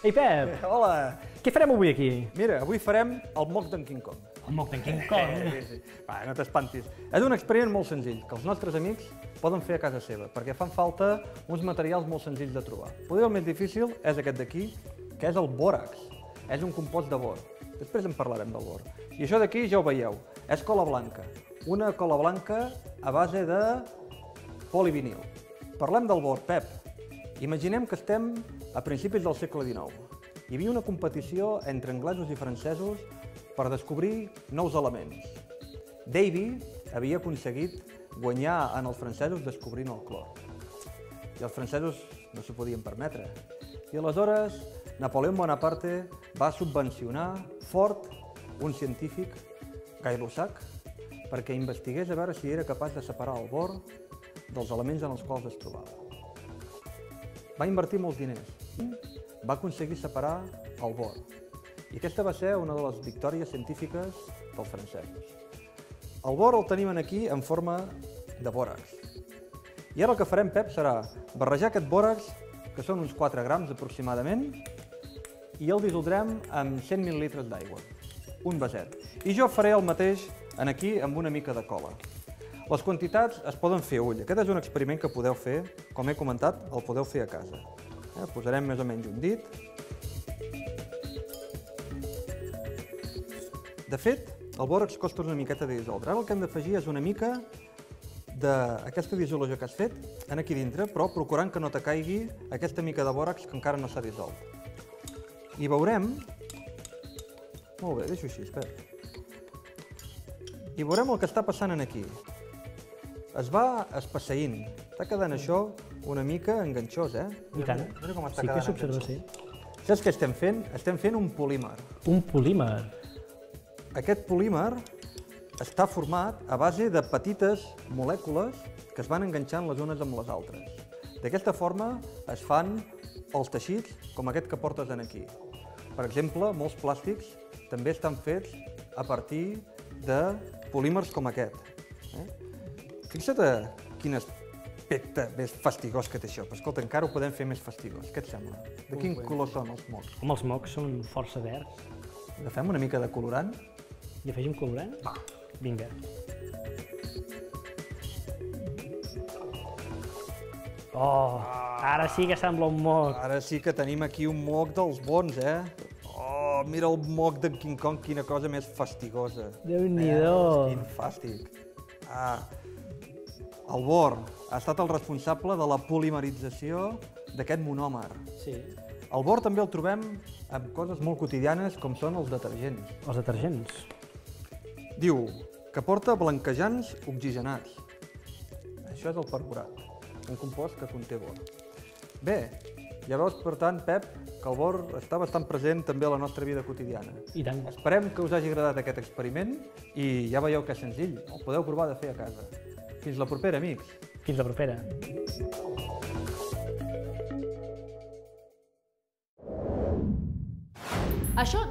Ei, Pep! Hola! Què farem avui aquí? Mira, avui farem el moc d'en King Kong. El moc d'en King Kong? Sí. Va, no t'espantis. És un experiment molt senzill, que els nostres amics poden fer a casa seva, perquè fan falta uns materials molt senzills de trobar. Potser el més difícil és aquest d'aquí, que és el bòrax. És un compost de bor. Després en parlarem del bor. I això d'aquí ja ho veieu, és cola blanca. Una cola blanca a base de polivinil. Parlem del bor, Pep. Imaginem que estem a principis del segle XIX. Hi havia una competició entre anglesos i francesos per descobrir nous elements. Davy havia aconseguit guanyar en els francesos descobrint el clor. I els francesos no s'ho podien permetre. I aleshores Napoleó Bonaparte va subvencionar fort un científic, Guy Lussac, perquè investigués a veure si era capaç de separar el bor dels elements en els quals es trobava. Va invertir molts diners. Va aconseguir separar el bor. I aquesta va ser una de les victòries científiques dels francesos. El bor el tenim aquí en forma de bòrax. I ara el que farem, Pep, serà barrejar aquest bòrax, que són uns 4 grams aproximadament, i el dissoldrem amb 100 mil·lilitres d'aigua, un vaset. I jo faré el mateix aquí amb una mica de cola. Les quantitats es poden fer a ull. Aquest és un experiment que podeu fer, com he comentat, el podeu fer a casa. Posarem més o menys un dit. De fet, el bòrax costa una miqueta de dissoldre. Ara el que hem d'afegir és una mica d'aquesta dissolució que has fet aquí dintre, però procurant que no te caigui aquesta mica de bòrax que encara no s'ha dissolt. I veurem... Molt bé, deixo així, espera. I veurem el que està passant aquí. Es va espesseint. Està quedant això una mica enganxós, I tant. Mira com està sí quedant que s'observa, enganxós. sí. Saps què estem fent? Estem fent un polímer. Un polímer. Aquest polímer està format a base de petites molècules que es van enganxant les unes amb les altres. D'aquesta forma es fan els teixits com aquest que portes aquí. Per exemple, molts plàstics també estan fets a partir de polímers com aquest. Fixa't quin aspecte més fastigós que té això. Però escolta, encara ho podem fer més fastigós. Què et sembla? De quin color són els mocs? Home, els mocs són força verds. Agafem una mica de colorant. I afegim colorant? Va. Vinga. Oh, ara sí que sembla un moc. Ara sí que tenim aquí un moc dels bons, Oh, mira el moc d'en King Kong, quina cosa més fastigosa. Déu-n'hi-do. Quin fàstic. El bor ha estat el responsable de la polimerització d'aquest monòmer. Sí. El bor també el trobem en coses molt quotidianes com són els detergents. Els detergents. Diu que porta blanquejants oxigenats. Això és el perborat, un compost que conté bor. Bé, ja veus, per tant, Pep, que el bor està bastant present també a la nostra vida quotidiana. I tant. Esperem que us hagi agradat aquest experiment i ja veieu que és senzill, el podeu provar de fer a casa. Fins la propera, amics. Fins la propera. Això